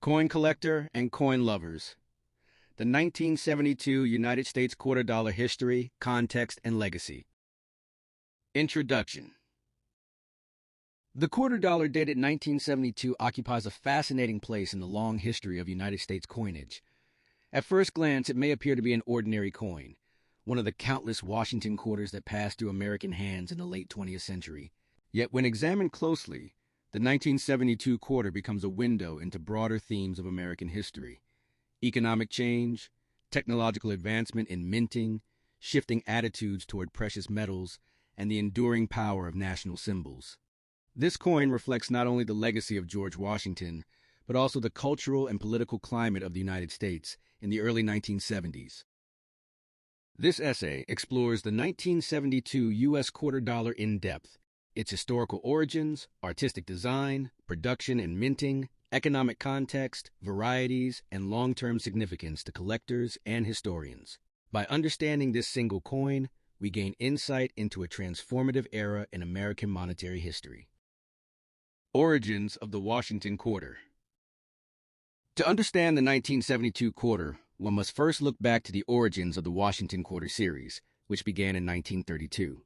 Coin collector and coin lovers. The 1972 United States quarter dollar history, context, and legacy. Introduction. The quarter dollar dated 1972 occupies a fascinating place in the long history of United States coinage. At first glance, it may appear to be an ordinary coin, one of the countless Washington quarters that passed through American hands in the late 20th century. Yet when examined closely, the 1972 quarter becomes a window into broader themes of American history: economic change, technological advancement in minting, shifting attitudes toward precious metals, and the enduring power of national symbols. This coin reflects not only the legacy of George Washington, but also the cultural and political climate of the United States in the early 1970s. This essay explores the 1972 U.S. quarter dollar in depth, its historical origins, artistic design, production and minting, economic context, varieties, and long-term significance to collectors and historians. By understanding this single coin, we gain insight into a transformative era in American monetary history. Origins of the Washington Quarter. To understand the 1972 quarter, one must first look back to the origins of the Washington Quarter series, which began in 1932.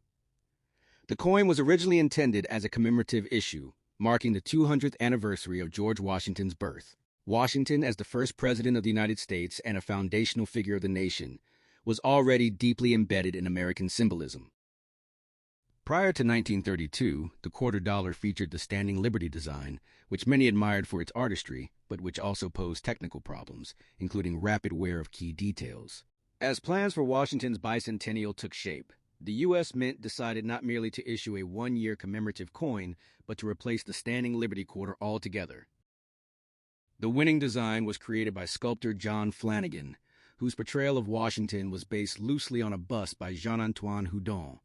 The coin was originally intended as a commemorative issue, marking the 200th anniversary of George Washington's birth. Washington, as the first president of the United States and a foundational figure of the nation, was already deeply embedded in American symbolism. Prior to 1932, the quarter dollar featured the Standing Liberty design, which many admired for its artistry, but which also posed technical problems, including rapid wear of key details. As plans for Washington's bicentennial took shape, the U.S. Mint decided not merely to issue a one-year commemorative coin, but to replace the Standing Liberty quarter altogether. The winning design was created by sculptor John Flanagan, whose portrayal of Washington was based loosely on a bust by Jean-Antoine Houdon,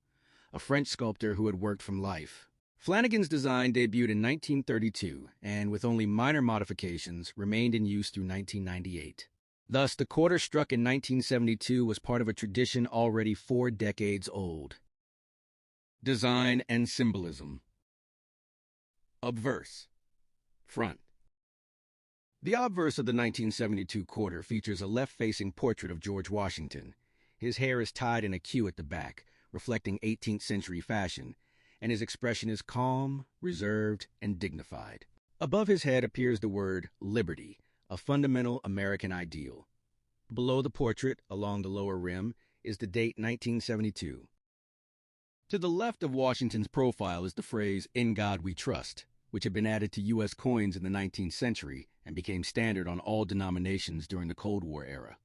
a French sculptor who had worked from life. Flanagan's design debuted in 1932 and, with only minor modifications, remained in use through 1998. Thus, the quarter struck in 1972 was part of a tradition already 4 decades old. Design and symbolism. Obverse. Front. The obverse of the 1972 quarter features a left-facing portrait of George Washington. His hair is tied in a queue at the back, reflecting 18th century fashion, and his expression is calm, reserved, and dignified. Above his head appears the word liberty, a fundamental American ideal. Below the portrait, along the lower rim, is the date 1972. To the left of Washington's profile is the phrase, "In God We Trust," which had been added to U.S. coins in the 19th century and became standard on all denominations during the Cold War era.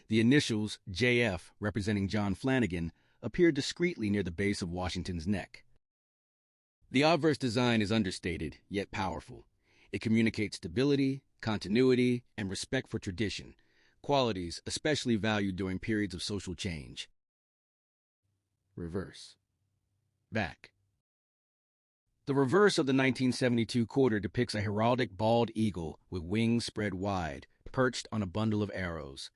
The initials JF, representing John Flanagan, appear discreetly near the base of Washington's neck. The obverse design is understated, yet powerful. It communicates stability, continuity, and respect for tradition, qualities especially valued during periods of social change. Reverse. Back. The reverse of the 1972 quarter depicts a heraldic bald eagle with wings spread wide, perched on a bundle of arrows.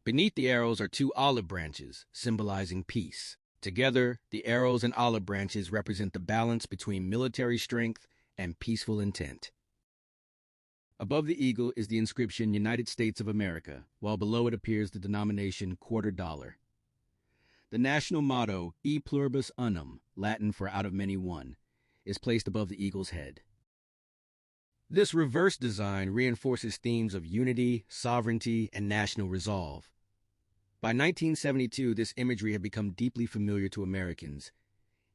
Beneath the arrows are 2 olive branches, symbolizing peace. Together, the arrows and olive branches represent the balance between military strength and peaceful intent. Above the eagle is the inscription United States of America, while below it appears the denomination quarter dollar. The national motto, E pluribus unum, Latin for out of many one, is placed above the eagle's head. This reverse design reinforces themes of unity, sovereignty, and national resolve. By 1972, this imagery had become deeply familiar to Americans,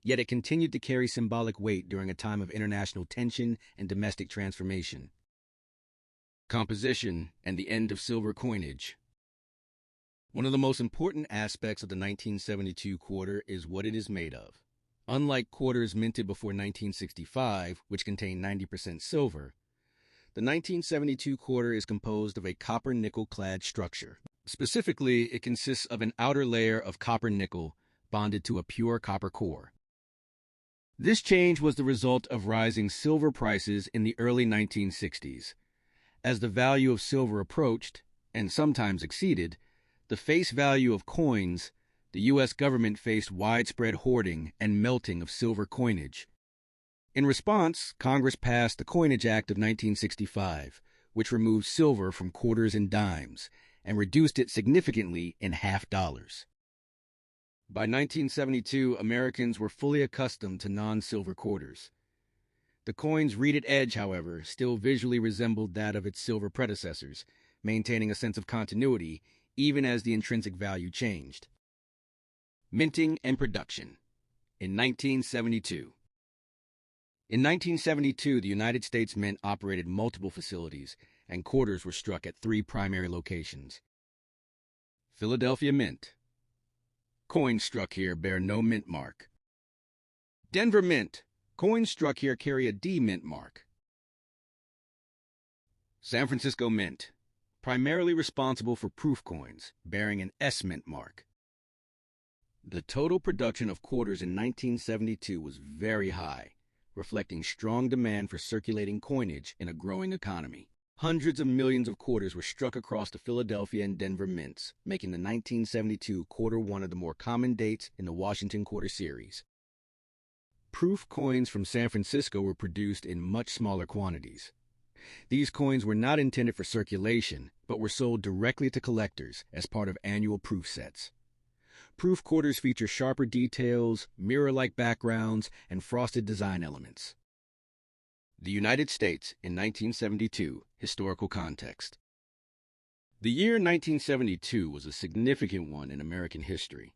yet it continued to carry symbolic weight during a time of international tension and domestic transformation. Composition and the end of silver coinage. One of the most important aspects of the 1972 quarter is what it is made of. Unlike quarters minted before 1965, which contained 90% silver, the 1972 quarter is composed of a copper nickel-clad structure. Specifically, it consists of an outer layer of copper nickel bonded to a pure copper core. This change was the result of rising silver prices in the early 1960s. As the value of silver approached, and sometimes exceeded, the face value of coins, the U.S. government faced widespread hoarding and melting of silver coinage. In response, Congress passed the Coinage Act of 1965, which removed silver from quarters and dimes and reduced it significantly in half dollars. By 1972, Americans were fully accustomed to non-silver quarters. The coin's reeded edge, however, still visually resembled that of its silver predecessors, maintaining a sense of continuity even as the intrinsic value changed. Minting and production. In 1972. In 1972, the United States Mint operated multiple facilities, and quarters were struck at 3 primary locations. Philadelphia Mint. Coins struck here bear no mint mark. Denver Mint. Coins struck here carry a D mint mark. San Francisco Mint. Primarily responsible for proof coins, bearing an S mint mark. The total production of quarters in 1972 was very high, reflecting strong demand for circulating coinage in a growing economy. Hundreds of millions of quarters were struck across the Philadelphia and Denver mints, making the 1972 quarter one of the more common dates in the Washington quarter series. Proof coins from San Francisco were produced in much smaller quantities. These coins were not intended for circulation, but were sold directly to collectors as part of annual proof sets. Proof quarters feature sharper details, mirror-like backgrounds, and frosted design elements. The United States in 1972, historical context. The year 1972 was a significant one in American history.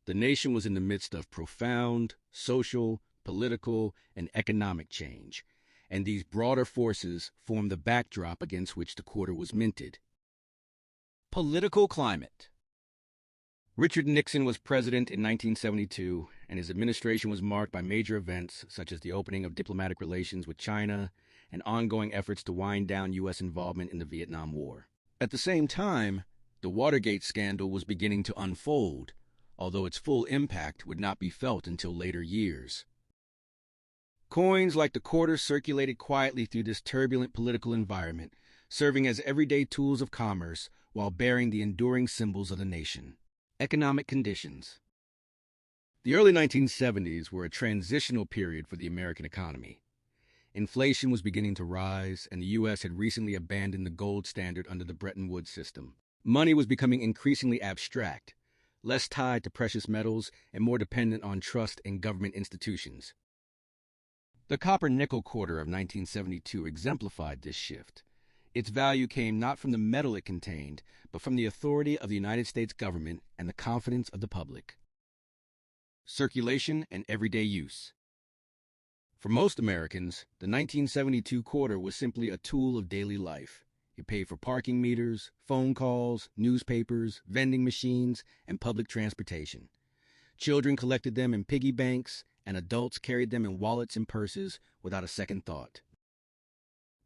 The nation was in the midst of profound social, political, and economic change, and these broader forces formed the backdrop against which the quarter was minted. Political climate. Richard Nixon was president in 1972, and his administration was marked by major events such as the opening of diplomatic relations with China and ongoing efforts to wind down U.S. involvement in the Vietnam War. At the same time, the Watergate scandal was beginning to unfold, although its full impact would not be felt until later years. Coins like the quarter circulated quietly through this turbulent political environment, serving as everyday tools of commerce while bearing the enduring symbols of the nation. Economic conditions. The early 1970s were a transitional period for the American economy. Inflation was beginning to rise, and the U.S. had recently abandoned the gold standard under the Bretton Woods system. Money was becoming increasingly abstract, less tied to precious metals and more dependent on trust in government institutions. The copper-nickel quarter of 1972 exemplified this shift. Its value came not from the metal it contained, but from the authority of the United States government and the confidence of the public. Circulation and everyday use. For most Americans, the 1972 quarter was simply a tool of daily life. It paid for parking meters, phone calls, newspapers, vending machines, and public transportation. Children collected them in piggy banks, and adults carried them in wallets and purses without a second thought.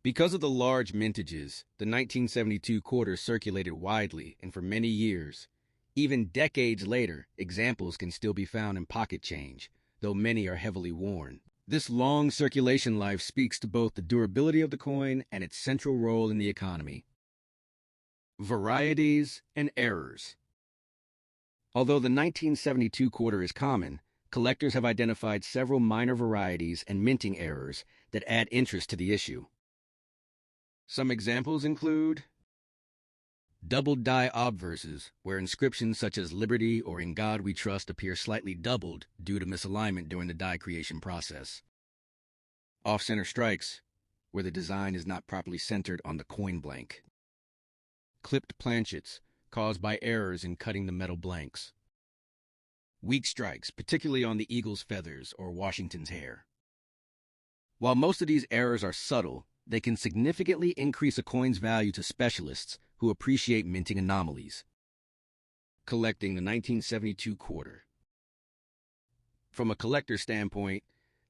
Because of the large mintages, the 1972 quarter circulated widely and for many years. Even decades later, examples can still be found in pocket change, though many are heavily worn. This long circulation life speaks to both the durability of the coin and its central role in the economy. Varieties and errors. Although the 1972 quarter is common, collectors have identified several minor varieties and minting errors that add interest to the issue. Some examples include doubled die obverses, where inscriptions such as Liberty or In God We Trust appear slightly doubled due to misalignment during the die creation process. Off-center strikes, where the design is not properly centered on the coin blank. Clipped planchets, caused by errors in cutting the metal blanks. Weak strikes, particularly on the eagle's feathers or Washington's hair. While most of these errors are subtle, they can significantly increase a coin's value to specialists who appreciate minting anomalies. Collecting the 1972 quarter. From a collector's standpoint,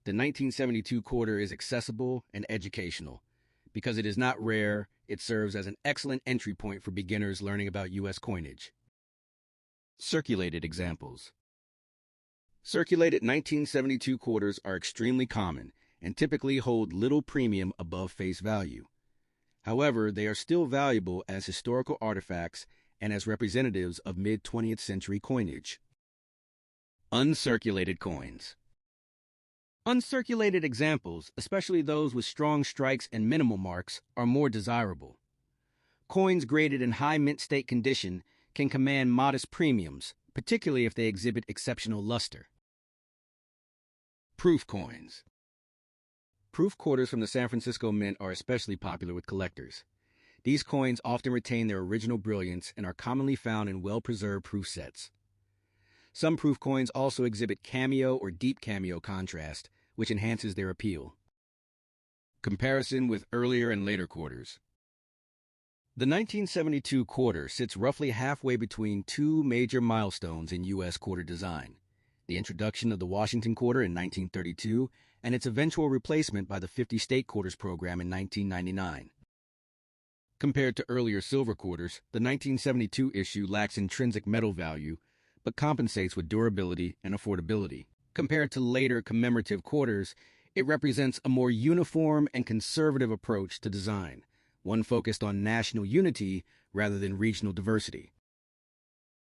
the 1972 quarter is accessible and educational. Because it is not rare, it serves as an excellent entry point for beginners learning about U.S. coinage. Circulated examples. Circulated 1972 quarters are extremely common and typically hold little premium above face value. However, they are still valuable as historical artifacts and as representatives of mid-20th century coinage. Uncirculated coins. Uncirculated examples, especially those with strong strikes and minimal marks, are more desirable. Coins graded in high mint state condition can command modest premiums, particularly if they exhibit exceptional luster. Proof coins. Proof quarters from the San Francisco Mint are especially popular with collectors. These coins often retain their original brilliance and are commonly found in well-preserved proof sets. Some proof coins also exhibit cameo or deep cameo contrast, which enhances their appeal. Comparison with earlier and later quarters. The 1972 quarter sits roughly halfway between two major milestones in U.S. quarter design: the introduction of the Washington quarter in 1932 and its eventual replacement by the 50 state quarters program in 1999. Compared to earlier silver quarters, the 1972 issue lacks intrinsic metal value, but compensates with durability and affordability. Compared to later commemorative quarters, it represents a more uniform and conservative approach to design, one focused on national unity rather than regional diversity.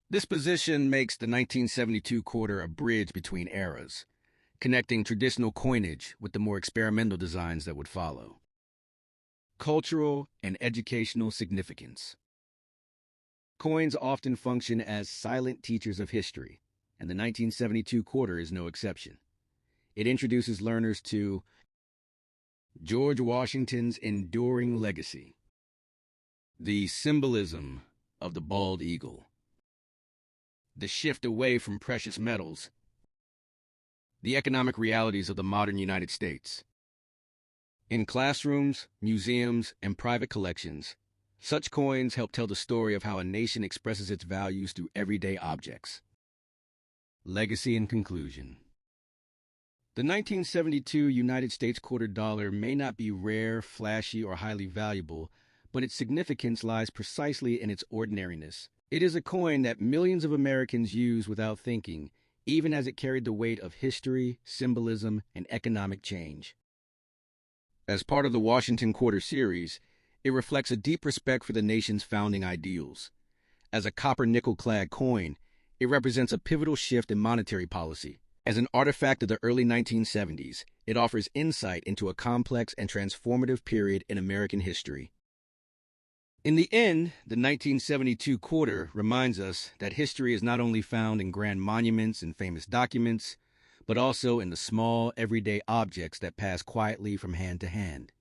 This position makes the 1972 quarter a bridge between eras, connecting traditional coinage with the more experimental designs that would follow. Cultural and educational significance. Coins often function as silent teachers of history, and the 1972 quarter is no exception. It introduces learners to George Washington's enduring legacy, the symbolism of the bald eagle, the shift away from precious metals, the economic realities of the modern United States. In classrooms, museums, and private collections, such coins help tell the story of how a nation expresses its values through everyday objects. Legacy and conclusion. The 1972 United States quarter dollar may not be rare, flashy, or highly valuable, but its significance lies precisely in its ordinariness. It is a coin that millions of Americans use without thinking, even as it carried the weight of history, symbolism, and economic change. As part of the Washington Quarter series, it reflects a deep respect for the nation's founding ideals. As a copper nickel-clad coin, it represents a pivotal shift in monetary policy. As an artifact of the early 1970s, it offers insight into a complex and transformative period in American history. In the end, the 1972 quarter reminds us that history is not only found in grand monuments and famous documents, but also in the small, everyday objects that pass quietly from hand to hand.